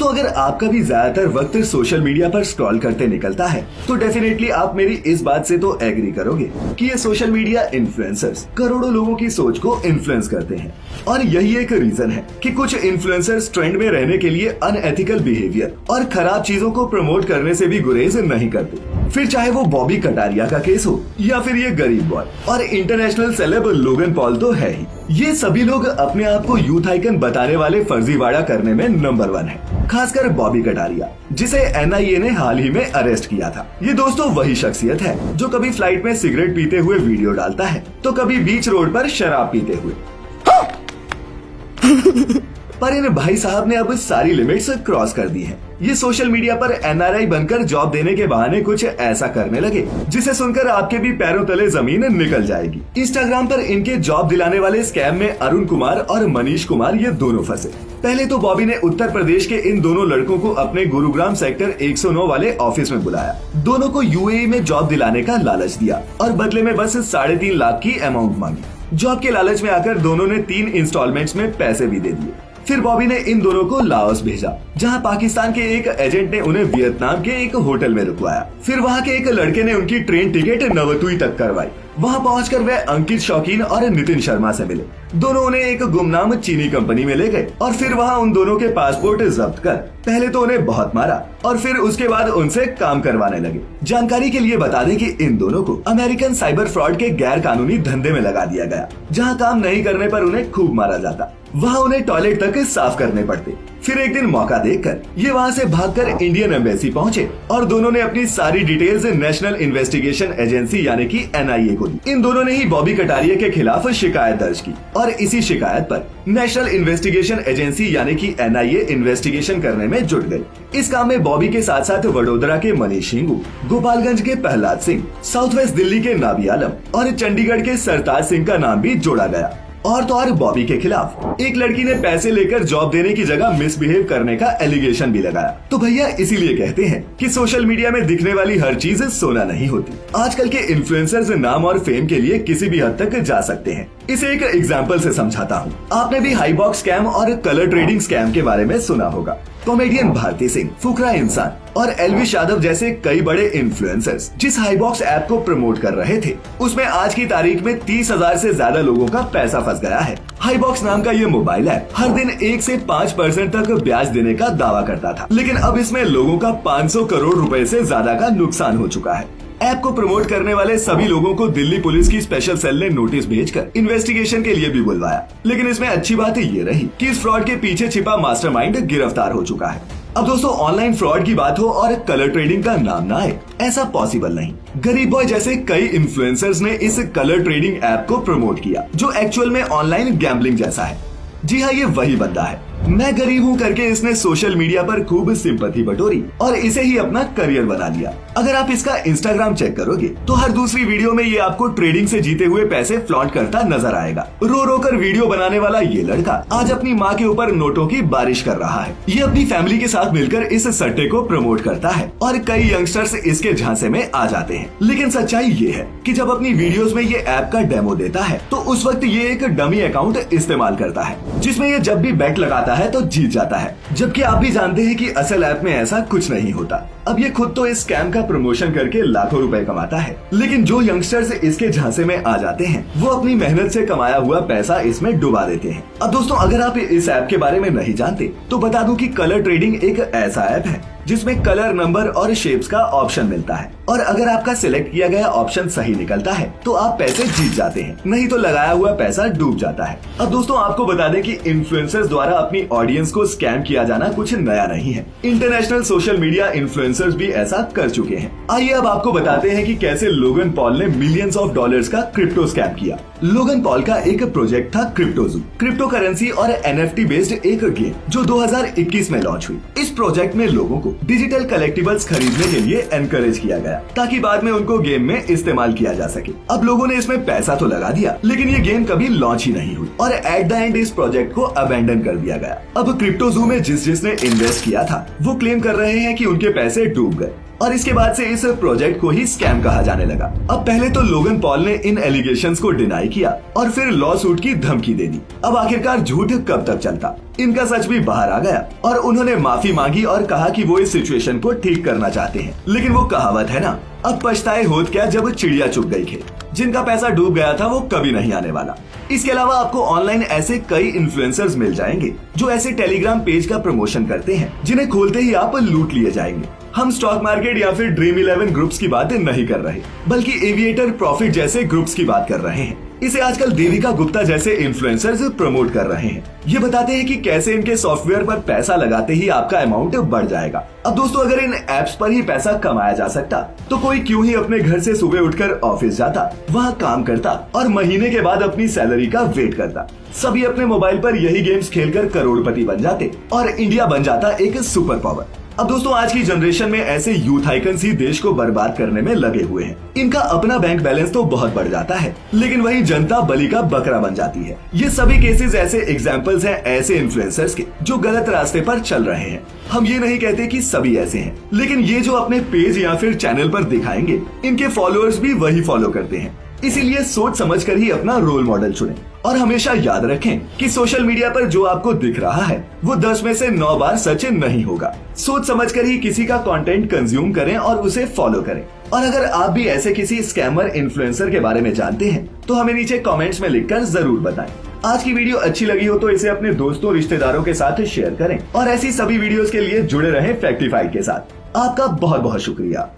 दोस्तों अगर आपका भी ज्यादातर वक्त सोशल मीडिया पर स्क्रॉल करते निकलता है तो डेफिनेटली आप मेरी इस बात से तो एग्री करोगे कि ये सोशल मीडिया इन्फ्लुएंसर्स करोड़ों लोगों की सोच को इन्फ्लुएंस करते हैं। और यही एक रीजन है कि कुछ इन्फ्लुएंसर्स ट्रेंड में रहने के लिए अनएथिकल बिहेवियर और खराब चीजों को प्रमोट करने से भी गुरेज नहीं करते। फिर चाहे वो बॉबी कटारिया का केस हो या फिर ये गरीब बॉय और इंटरनेशनल सेलेब लोगन पॉल तो है ही। ये सभी लोग अपने आप को यूथ आइकन बताने वाले फर्जीवाड़ा करने में नंबर 1 है, खासकर बॉबी कटारिया जिसे एनआईए ने हाल ही में अरेस्ट किया था। ये दोस्तों वही शख्सियत है जो कभी फ्लाइट में सिगरेट पीते हुए वीडियो डालता है तो कभी बीच रोड पर शराब पीते हुए। पर इन भाई साहब ने अब सारी लिमिट्स क्रॉस कर दी हैं। ये सोशल मीडिया पर एनआरआई बनकर जॉब देने के बहाने कुछ ऐसा करने लगे जिसे सुनकर आपके भी पैरों तले जमीन निकल जाएगी। इंस्टाग्राम पर इनके जॉब दिलाने वाले स्कैम में अरुण कुमार और मनीष कुमार ये दोनों फंसे। पहले तो बॉबी ने उत्तर प्रदेश के इन दोनों लड़कों को अपने गुरुग्राम सेक्टर 109 वाले ऑफिस में बुलाया। दोनों को यूएई में जॉब दिलाने का लालच दिया और बदले में बस 3.5 लाख की अमाउंट मांगी। जॉब के लालच में आकर दोनों ने 3 इंस्टॉलमेंट्स में पैसे भी दे दिए। फिर बॉबी ने इन दोनों को लाओस भेजा जहां पाकिस्तान के एक एजेंट ने उन्हें वियतनाम के एक होटल में रुकवाया। फिर वहां के एक लड़के ने उनकी ट्रेन टिकट नवतुई तक करवाई। वहां पहुंचकर वे अंकित शौकीन और नितिन शर्मा से मिले। दोनों उन्हें एक गुमनाम चीनी कंपनी में ले गए और फिर वहां उन दोनों के पासपोर्ट जब्त कर पहले तो उन्हें बहुत मारा और फिर उसके बाद उनसे काम करवाने लगे। जानकारी के लिए बता दें कि इन दोनों को अमेरिकन साइबर फ्रॉड के गैर कानूनी धंधे में लगा दिया गया, जहां काम नहीं करने पर उन्हें खूब मारा जाता। वहां उन्हें टॉयलेट तक साफ करने पड़ते। फिर एक दिन मौका देखकर ये वहां से भागकर इंडियन एम्बेसी पहुंचे और दोनों ने अपनी सारी डिटेल्स नेशनल इन्वेस्टिगेशन एजेंसी यानी कि एनआईए को दी। इन दोनों ने ही बॉबी कटारिया के खिलाफ शिकायत दर्ज की और इसी शिकायत पर नेशनल इन्वेस्टिगेशन एजेंसी यानी कि एनआईए इन्वेस्टिगेशन करने में जुट गई। इस काम में बॉबी के साथ साथ वडोदरा के मनीष सिंह, गोपालगंज के प्रहलाद सिंह, साउथ वेस्ट दिल्ली के नाबी आलम और चंडीगढ़ के सरताज सिंह का नाम भी जोड़ा गया। और तो और बॉबी के खिलाफ एक लड़की ने पैसे लेकर जॉब देने की जगह मिसबिहेव करने का एलिगेशन भी लगाया। तो भैया इसीलिए कहते हैं कि सोशल मीडिया में दिखने वाली हर चीज सोना नहीं होती। आजकल के इन्फ्लुएंसर्स नाम और फेम के लिए किसी भी हद तक जा सकते हैं। इसे एक एग्जाम्पल से समझाता हूँ। आपने भी हाईबॉक्स स्कैम और कलर ट्रेडिंग स्कैम के बारे में सुना होगा। कॉमेडियन भारती सिंह, फुकरा इंसान और एलविश यादव जैसे कई बड़े इन्फ्लुएंसर्स जिस हाईबॉक्स ऐप को प्रमोट कर रहे थे उसमें आज की तारीख में 30,000 से ज्यादा लोगों का पैसा फंस गया है। हाईबॉक्स नाम का ये मोबाइल ऐप हर दिन 1 से 5% तक ब्याज देने का दावा करता था, लेकिन अब इसमें लोगों का 500 करोड़ रुपए से ज्यादा का नुकसान हो चुका है। ऐप को प्रमोट करने वाले सभी लोगों को दिल्ली पुलिस की स्पेशल सेल ने नोटिस भेजकर इन्वेस्टिगेशन के लिए भी बुलवाया, लेकिन इसमें अच्छी बात ये रही कि इस फ्रॉड के पीछे छिपा मास्टरमाइंड गिरफ्तार हो चुका है। अब दोस्तों ऑनलाइन फ्रॉड की बात हो और कलर ट्रेडिंग का नाम ना आए, ऐसा पॉसिबल नहीं। गरीब बॉय जैसे कई इन्फ्लुएंसर्स ने इस कलर ट्रेडिंग ऐप को प्रमोट किया जो एक्चुअल में ऑनलाइन गैम्बलिंग जैसा है। जी हाँ, ये वही बंदा है। मैं गरीब हूँ करके इसने सोशल मीडिया पर खूब सिंपैथी बटोरी और इसे ही अपना करियर बना लिया। अगर आप इसका इंस्टाग्राम चेक करोगे तो हर दूसरी वीडियो में ये आपको ट्रेडिंग से जीते हुए पैसे फ्लॉन्ट करता नजर आएगा। रो रो कर वीडियो बनाने वाला ये लड़का आज अपनी माँ के ऊपर नोटों की बारिश कर रहा है। ये अपनी फैमिली के साथ मिलकर इस सट्टे को प्रमोट करता है और कई यंगस्टर्स इसके झांसे में आ जाते हैं। लेकिन सच्चाई ये है कि जब अपनी वीडियोस में ये ऐप का डेमो देता है तो उस वक्त ये एक डमी अकाउंट इस्तेमाल करता है जिसमें ये जब भी बेट लगाता है तो जीत जाता है, जबकि आप भी जानते हैं कि असल ऐप में ऐसा कुछ नहीं होता। अब ये खुद तो इस स्कैम का प्रमोशन करके लाखों रुपए कमाता है, लेकिन जो यंगस्टर्स इसके झांसे में आ जाते हैं वो अपनी मेहनत से कमाया हुआ पैसा इसमें डुबा देते हैं। अब दोस्तों अगर आप इस ऐप के बारे में नहीं जानते तो बता दूं कि कलर ट्रेडिंग एक ऐसा ऐप है जिसमें कलर, नंबर और शेप्स का ऑप्शन मिलता है और अगर आपका सिलेक्ट किया गया ऑप्शन सही निकलता है तो आप पैसे जीत जाते हैं, नहीं तो लगाया हुआ पैसा डूब जाता है। अब दोस्तों आपको बता दें कि इन्फ्लुएंसर्स द्वारा अपनी ऑडियंस को स्कैम किया जाना कुछ नया नहीं है। इंटरनेशनल सोशल मीडिया इन्फ्लुएंसर्स भी ऐसा कर चुके हैं। आइए अब आपको बताते हैं कि कैसे लोगन पॉल ने मिलियंस ऑफ डॉलर्स का क्रिप्टो स्कैम किया। लोगन पॉल का एक प्रोजेक्ट था क्रिप्टोजू, क्रिप्टो करेंसी और एनएफटी बेस्ड एक गेम जो 2021 में लॉन्च हुई। इस प्रोजेक्ट में लोगों को डिजिटल कलेक्टिबल्स खरीदने के लिए एनकरेज किया गया ताकि बाद में उनको गेम में इस्तेमाल किया जा सके। अब लोगों ने इसमें पैसा तो लगा दिया, लेकिन ये गेम कभी लॉन्च ही नहीं हुई और एट द एंड इस प्रोजेक्ट को अबेंडन कर दिया गया। अब क्रिप्टोजू में जिसने इन्वेस्ट किया था वो क्लेम कर रहे हैं कि उनके पैसे डूब गए और इसके बाद से इस प्रोजेक्ट को ही स्कैम कहा जाने लगा। अब पहले तो लोगन पॉल ने इन एलिगेशंस को डिनाई किया और फिर लॉ सूट की धमकी दे दी। अब आखिरकार झूठ कब तक चलता, इनका सच भी बाहर आ गया और उन्होंने माफी मांगी और कहा कि वो इस सिचुएशन को ठीक करना चाहते हैं। लेकिन वो कहावत है ना, अब पछताए होत क्या जब चिड़िया चुग गई खेत। जिनका पैसा डूब गया था वो कभी नहीं आने वाला। इसके अलावा आपको ऑनलाइन ऐसे कई इन्फ्लुएंसर्स मिल जाएंगे जो ऐसे टेलीग्राम पेज का प्रमोशन करते हैं जिन्हें खोलते ही आप लूट लिए जाएंगे। हम स्टॉक मार्केट या फिर ड्रीम 11 ग्रुप्स की बातें नहीं कर रहे, बल्कि एविएटर प्रॉफिट जैसे ग्रुप्स की बात कर रहे हैं। इसे आजकल देविका गुप्ता जैसे इन्फ्लुएंसर्स प्रमोट कर रहे हैं। ये बताते हैं कि कैसे इनके सॉफ्टवेयर पर पैसा लगाते ही आपका अमाउंट बढ़ जाएगा। अब दोस्तों, अगर इन एप्स पर ही पैसा कमाया जा सकता तो कोई क्यों ही अपने घर से सुबह उठकर ऑफिस जाता, वहाँ काम करता और महीने के बाद अपनी सैलरी का वेट करता। सभी अपने मोबाइल पर यही गेम्स खेलकर करोड़पति बन जाते और इंडिया बन जाता एक सुपर पावर। अब दोस्तों, आज की जनरेशन में ऐसे यूथ आइकन्स ही देश को बर्बाद करने में लगे हुए हैं। इनका अपना बैंक बैलेंस तो बहुत बढ़ जाता है, लेकिन वही जनता बलि का बकरा बन जाती है। ये सभी केसेस ऐसे एग्जाम्पल्स हैं ऐसे इन्फ्लुएंसर्स के जो गलत रास्ते पर चल रहे हैं। हम ये नहीं कहते कि सभी ऐसे हैं, लेकिन ये जो अपने पेज या फिर चैनल पर दिखाएंगे, इनके फॉलोअर्स भी वही फॉलो करते हैं। इसीलिए सोच समझकर ही अपना रोल मॉडल चुनें और हमेशा याद रखें कि सोशल मीडिया पर जो आपको दिख रहा है वो 10 में से 9 बार सच नहीं होगा। सोच समझकर ही किसी का कंटेंट कंज्यूम करें और उसे फॉलो करें। और अगर आप भी ऐसे किसी स्कैमर इन्फ्लुएंसर के बारे में जानते हैं तो हमें नीचे कमेंट्स में लिखकर जरूर बताएं। आज की वीडियो अच्छी लगी हो तो इसे अपने दोस्तों रिश्तेदारों के साथ शेयर करें और ऐसी सभी वीडियोस के लिए जुड़े रहें फैक्टिफाइड के साथ। आपका बहुत बहुत शुक्रिया।